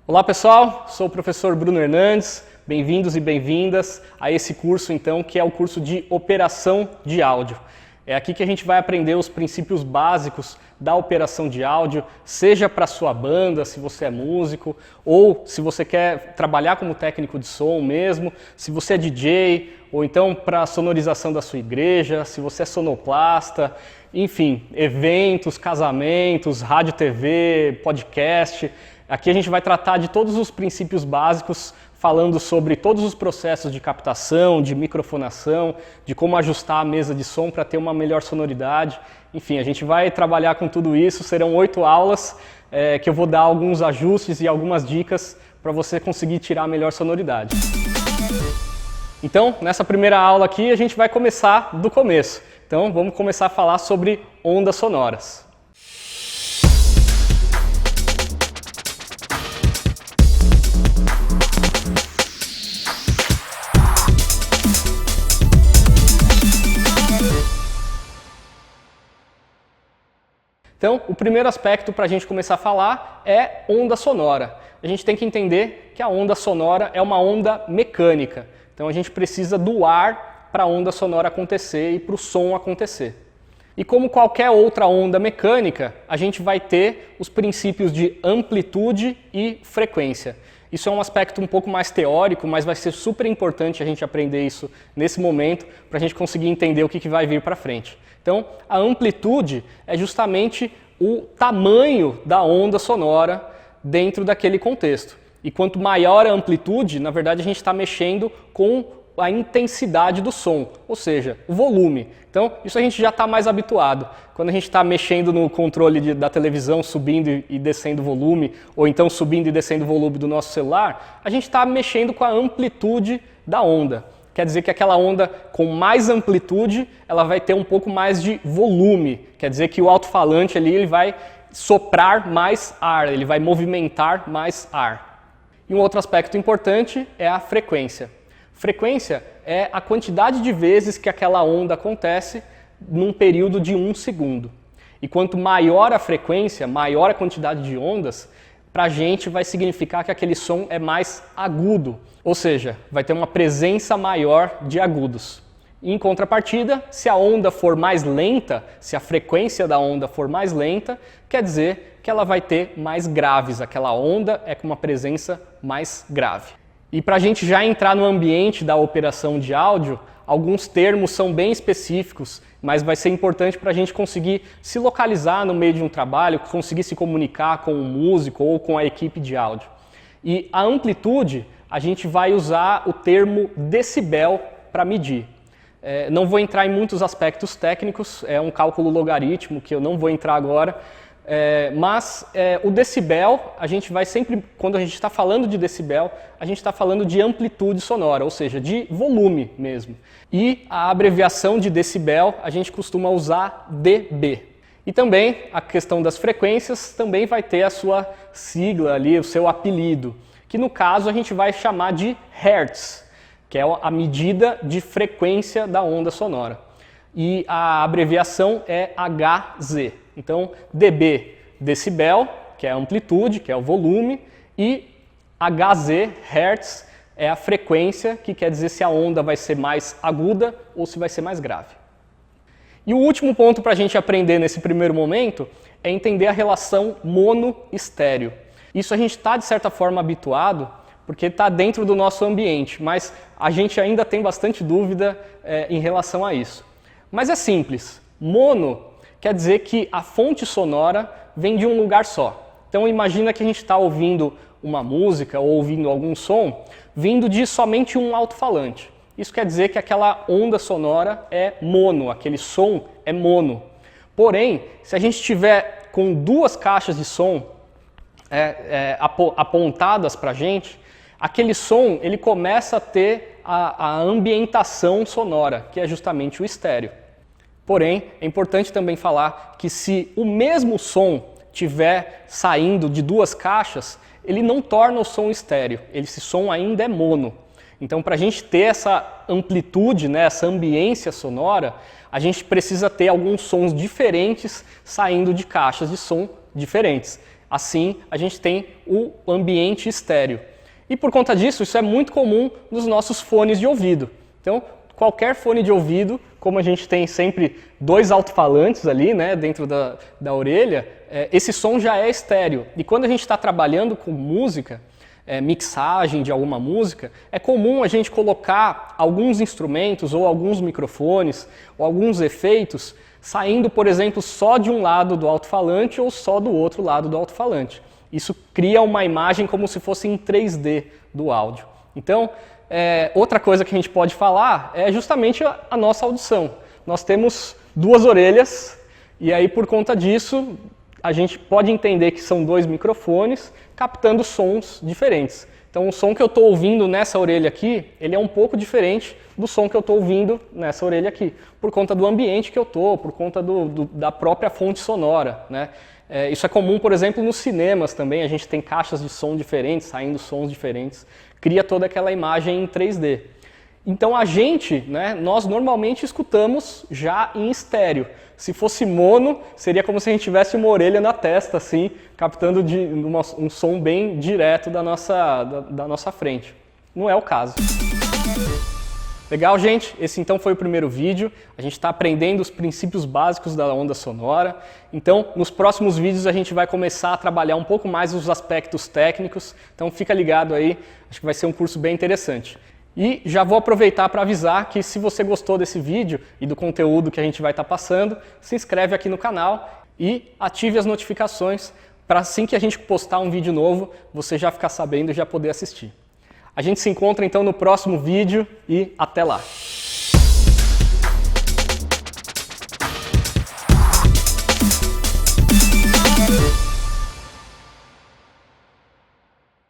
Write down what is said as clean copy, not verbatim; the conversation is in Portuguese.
Olá pessoal, sou o professor Bruno Hernandes, bem-vindos e bem-vindas a esse curso então que é o curso de operação de áudio. É aqui que a gente vai aprender os princípios básicos da operação de áudio, seja para a sua banda, se você é músico, ou se você quer trabalhar como técnico de som mesmo, se você é DJ, ou então para a sonorização da sua igreja, se você é sonoplasta, enfim, eventos, casamentos, rádio, TV, podcast. Aqui a gente vai tratar de todos os princípios básicos, falando sobre todos os processos de captação, de microfonação, de como ajustar a mesa de som para ter uma melhor sonoridade. Enfim, a gente vai trabalhar com tudo isso, serão 8 aulas que eu vou dar alguns ajustes e algumas dicas para você conseguir tirar a melhor sonoridade. Então, nessa primeira aula aqui, a gente vai começar do começo. Então, vamos começar a falar sobre ondas sonoras. Então, o primeiro aspecto para a gente começar a falar é onda sonora. A gente tem que entender que a onda sonora é uma onda mecânica. Então, a gente precisa do ar para a onda sonora acontecer e para o som acontecer. E como qualquer outra onda mecânica, a gente vai ter os princípios de amplitude e frequência. Isso é um aspecto um pouco mais teórico, mas vai ser super importante a gente aprender isso nesse momento para a gente conseguir entender o que vai vir para frente. Então, a amplitude é justamente o tamanho da onda sonora dentro daquele contexto. E quanto maior a amplitude, na verdade a gente está mexendo com a intensidade do som, ou seja, o volume. Então, isso a gente já está mais habituado. Quando a gente está mexendo no controle da televisão, subindo e descendo o volume, ou então subindo e descendo o volume do nosso celular, a gente está mexendo com a amplitude da onda. Quer dizer que aquela onda com mais amplitude, ela vai ter um pouco mais de volume. Quer dizer que o alto-falante ali ele vai soprar mais ar, ele vai movimentar mais ar. E um outro aspecto importante é a frequência. Frequência é a quantidade de vezes que aquela onda acontece num período de 1 segundo. E quanto maior a frequência, maior a quantidade de ondas, para a gente vai significar que aquele som é mais agudo, ou seja, vai ter uma presença maior de agudos. E em contrapartida, se a onda for mais lenta, se a frequência da onda for mais lenta, quer dizer que ela vai ter mais graves, aquela onda é com uma presença mais grave. E para a gente já entrar no ambiente da operação de áudio, alguns termos são bem específicos, mas vai ser importante para a gente conseguir se localizar no meio de um trabalho, conseguir se comunicar com o músico ou com a equipe de áudio. E a amplitude, a gente vai usar o termo decibel para medir. Não vou entrar em muitos aspectos técnicos, é um cálculo logaritmo que eu não vou entrar agora, mas o decibel, a gente vai sempre, quando a gente está falando de decibel, a gente está falando de amplitude sonora, ou seja, de volume mesmo. E a abreviação de decibel, a gente costuma usar dB. E também a questão das frequências também vai ter a sua sigla ali, o seu apelido, que no caso a gente vai chamar de Hertz, que é a medida de frequência da onda sonora. E a abreviação é Hz. Então, dB, decibel, que é a amplitude, que é o volume, e Hz, Hertz, é a frequência, que quer dizer se a onda vai ser mais aguda ou se vai ser mais grave. E o último ponto para a gente aprender nesse primeiro momento é entender a relação mono-estéreo. Isso a gente está, de certa forma, habituado, porque está dentro do nosso ambiente, mas a gente ainda tem bastante dúvida em relação a isso. Mas é simples. Mono quer dizer que a fonte sonora vem de um lugar só. Então imagina que a gente está ouvindo uma música ou ouvindo algum som vindo de somente um alto-falante. Isso quer dizer que aquela onda sonora é mono, aquele som é mono. Porém, se a gente estiver com duas caixas de som apontadas para a gente, aquele som ele começa a ter a ambientação sonora, que é justamente o estéreo. Porém, é importante também falar que se o mesmo som estiver saindo de duas caixas, ele não torna o som estéreo, esse som ainda é mono. Então, para a gente ter essa amplitude, né, essa ambiência sonora, a gente precisa ter alguns sons diferentes saindo de caixas de som diferentes. Assim, a gente tem o ambiente estéreo. E por conta disso, isso é muito comum nos nossos fones de ouvido. Então, qualquer fone de ouvido, como a gente tem sempre dois alto-falantes ali, né, dentro da orelha, esse som já é estéreo. E quando a gente está trabalhando com música, mixagem de alguma música, é comum a gente colocar alguns instrumentos ou alguns microfones ou alguns efeitos saindo, por exemplo, só de um lado do alto-falante ou só do outro lado do alto-falante. Isso cria uma imagem como se fosse em 3D do áudio. Então, outra coisa que a gente pode falar é justamente a nossa audição. Nós temos duas orelhas e aí, por conta disso, a gente pode entender que são dois microfones captando sons diferentes. Então, o som que eu estou ouvindo nessa orelha aqui, ele é um pouco diferente do som que eu estou ouvindo nessa orelha aqui, por conta do ambiente que eu estou, por conta da própria fonte sonora, né? Isso é comum, por exemplo, nos cinemas também, a gente tem caixas de som diferentes, saindo sons diferentes, cria toda aquela imagem em 3D. Então a gente, né, nós normalmente escutamos já em estéreo. Se fosse mono, seria como se a gente tivesse uma orelha na testa, assim, captando um som bem direto da nossa frente. Não é o caso. Legal, gente? Esse então foi o primeiro vídeo. A gente está aprendendo os princípios básicos da onda sonora. Então, nos próximos vídeos a gente vai começar a trabalhar um pouco mais os aspectos técnicos. Então, fica ligado aí. Acho que vai ser um curso bem interessante. E já vou aproveitar para avisar que se você gostou desse vídeo e do conteúdo que a gente vai estar passando, se inscreve aqui no canal e ative as notificações para assim que a gente postar um vídeo novo, você já ficar sabendo e já poder assistir. A gente se encontra então no próximo vídeo e até lá!